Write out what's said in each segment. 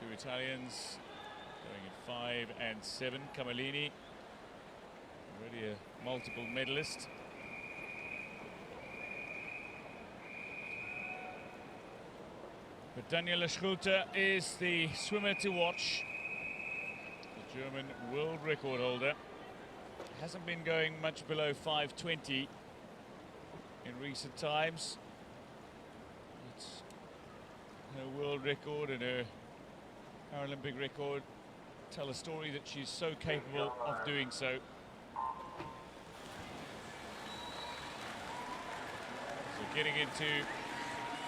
Two Italians going in 5 and 7. CAMELLINI, already a multiple medalist. But Daniela SCHULTE is the swimmer to watch. The German world record holder. Hasn't been going much below 5:20 in recent times. It's her world record and her Paralympic record tell a story that she's so capable of doing so. So getting into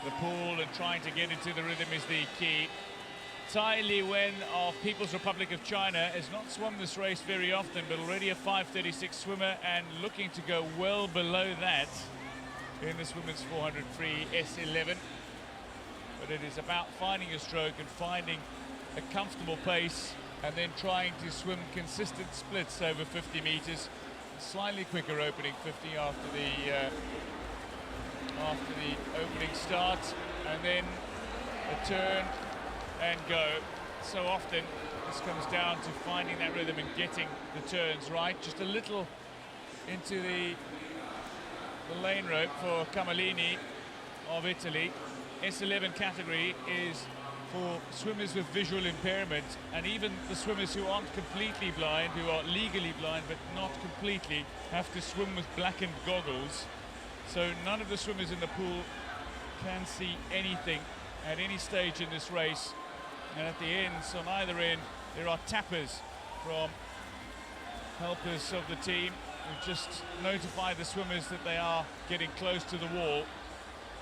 the pool and trying to get into the rhythm is the key. Liwen of People's Republic of China has not swum this race very often, but already a 5:36 swimmer and looking to go well below that in the women's 400 free S11. But it is about finding a stroke and finding a comfortable pace and then trying to swim consistent splits over 50 meters. Slightly quicker opening 50 after the opening start, and then a turn and go. So often this comes down to finding that rhythm and getting the turns right. Just a little into the lane rope for CAMELLINI of Italy. S11 category is for swimmers with visual impairment, and even the swimmers who aren't completely blind, who are legally blind but not completely, have to swim with blackened goggles. So none of the swimmers in the pool can see anything at any stage in this race. And at the ends, on either end, there are tappers from helpers of the team who just notify the swimmers that they are getting close to the wall.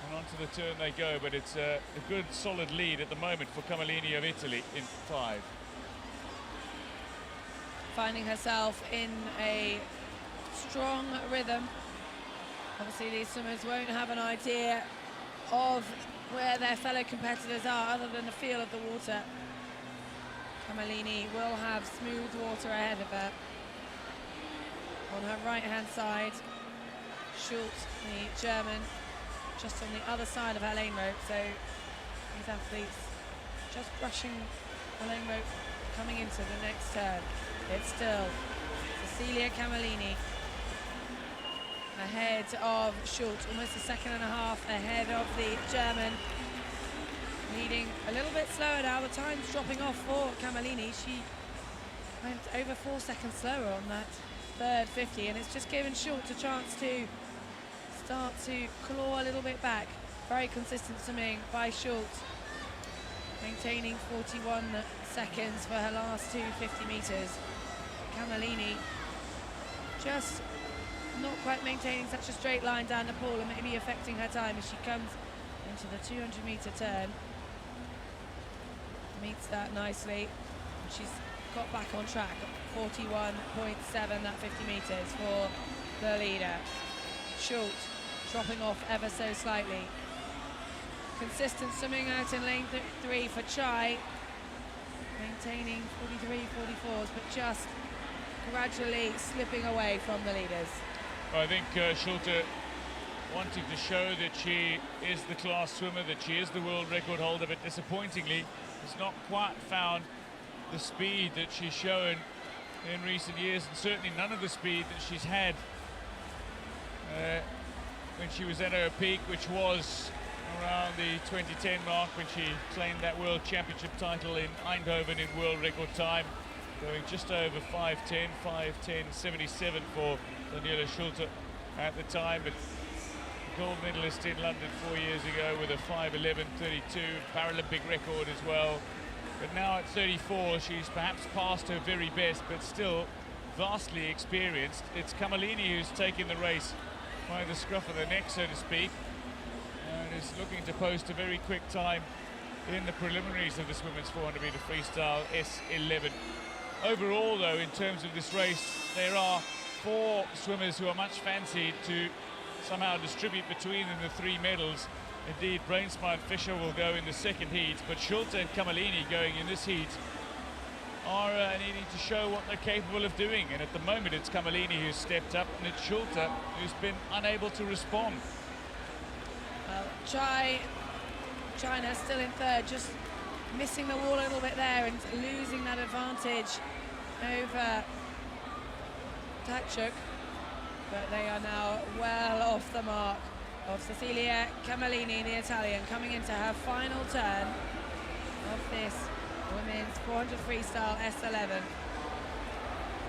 And onto the turn they go, but it's a good solid lead at the moment for CAMELLINI of Italy in 5. Finding herself in a strong rhythm. Obviously these swimmers won't have an idea of where their fellow competitors are other than the feel of the water. CAMELLINI will have smooth water ahead of her. On her right hand side, SCHULTE, the German, just on the other side of her lane rope. So these athletes just brushing the lane rope coming into the next turn. It's still Cecilia CAMELLINI ahead of SCHULTE, almost a second and a half ahead of the German. Leading a little bit slower now, the time's dropping off for CAMELLINI. She went over 4 seconds slower on that third 50, and it's just given SCHULTE a chance to start to claw a little bit back. Very consistent swimming by SCHULTE, maintaining 41 seconds for her last two 50 meters. CAMELLINI just not quite maintaining such a straight line down the pool and maybe affecting her time as she comes into the 200 meter turn. Meets that nicely. She's got back on track, 41.7, that 50 meters for the leader. SCHULTE dropping off ever so slightly. Consistent swimming out in lane 3 for Chai, maintaining 43, 44s, but just gradually slipping away from the leaders. Well, I think SCHULTE wanting to show that she is the class swimmer, that she is the world record holder, but disappointingly has not quite found the speed that she's shown in recent years, and certainly none of the speed that she's had when she was at her peak, which was around the 2010 mark when she claimed that world championship title in Eindhoven in world record time, going just over 5:10, 5:10.77 for Daniela SCHULTE at the time, but gold medalist in London 4 years ago with a 5:11.32 Paralympic record as well. But now at 34, she's perhaps past her very best, but still vastly experienced. It's CAMELLINI who's taken the race by the scruff of the neck, so to speak, and is looking to post a very quick time in the preliminaries of this women's 400 meter freestyle S11. Overall, though, in terms of this race, there are 4 swimmers who are much fancied to somehow distribute between them the 3 medals. Indeed, Brainsma and Fischer will go in the second heat, but SCHULTE and CAMELLINI going in this heat are needing to show what they're capable of doing. And at the moment, it's CAMELLINI who's stepped up, and it's SCHULTE who's been unable to respond. China still in third, just missing the wall a little bit there and losing that advantage over TKACHUK, but they are now well off the mark of Cecilia CAMELLINI, the Italian, coming into her final turn of this women's 400 freestyle S11.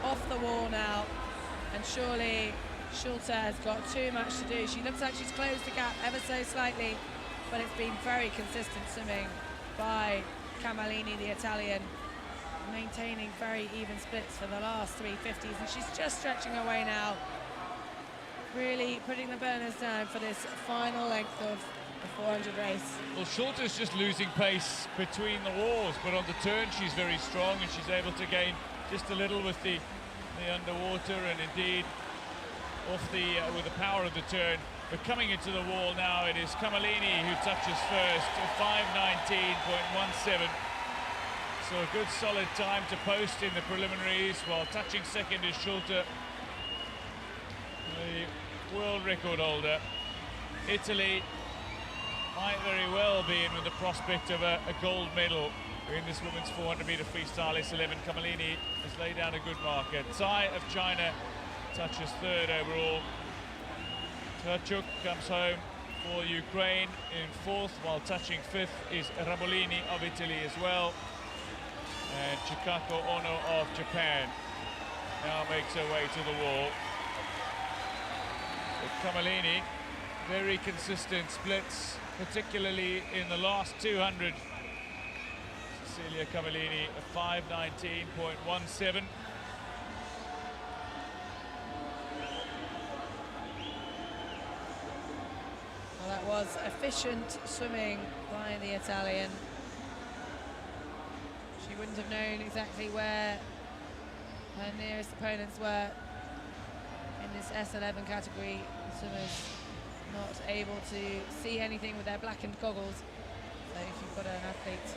Off the wall now, and surely SCHULTE has got too much to do. She looks like she's closed the gap ever so slightly, but it's been very consistent swimming by CAMELLINI, the Italian, maintaining very even splits for the last 350s, and she's just stretching away now, really putting the burners down for this final length of the 400 race. Well, SCHULTE's just losing pace between the walls, but on the turn she's very strong, and she's able to gain just a little with the underwater, and indeed off the with the power of the turn. But coming into the wall now, it is CAMELLINI who touches first at 5:19.17. So a good solid time to post in the preliminaries, while touching second is SCHULTE, the world record holder. Italy might very well be in with the prospect of a gold medal in this women's 400-meter freestyle S11. CAMELLINI has laid down a good marker. Tsai of China touches third overall. TKACHUK comes home for Ukraine in fourth, while touching fifth is RABBOLINI of Italy as well. And Chikako Ono of Japan now makes her way to the wall. But CAMELLINI, very consistent splits, particularly in the last 200. Cecilia CAMELLINI at 5:19.17. Well, that was efficient swimming by the Italian. She wouldn't have known exactly where her nearest opponents were in this S11 category. The swimmers not able to see anything with their blackened goggles. So if you've got an athlete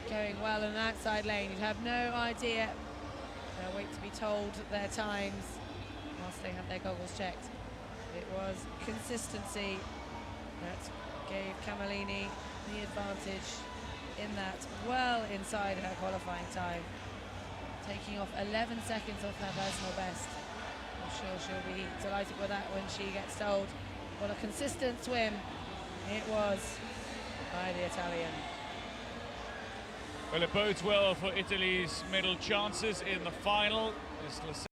going well in an outside lane, you'd have no idea. They'll wait to be told their times whilst they have their goggles checked. It was consistency that gave CAMELLINI the advantage in that, well inside her qualifying time, taking off 11 seconds off her personal best. I'm sure she'll be delighted with that when she gets told what a consistent swim it was by the Italian. Well, it bodes well for Italy's medal chances in the final.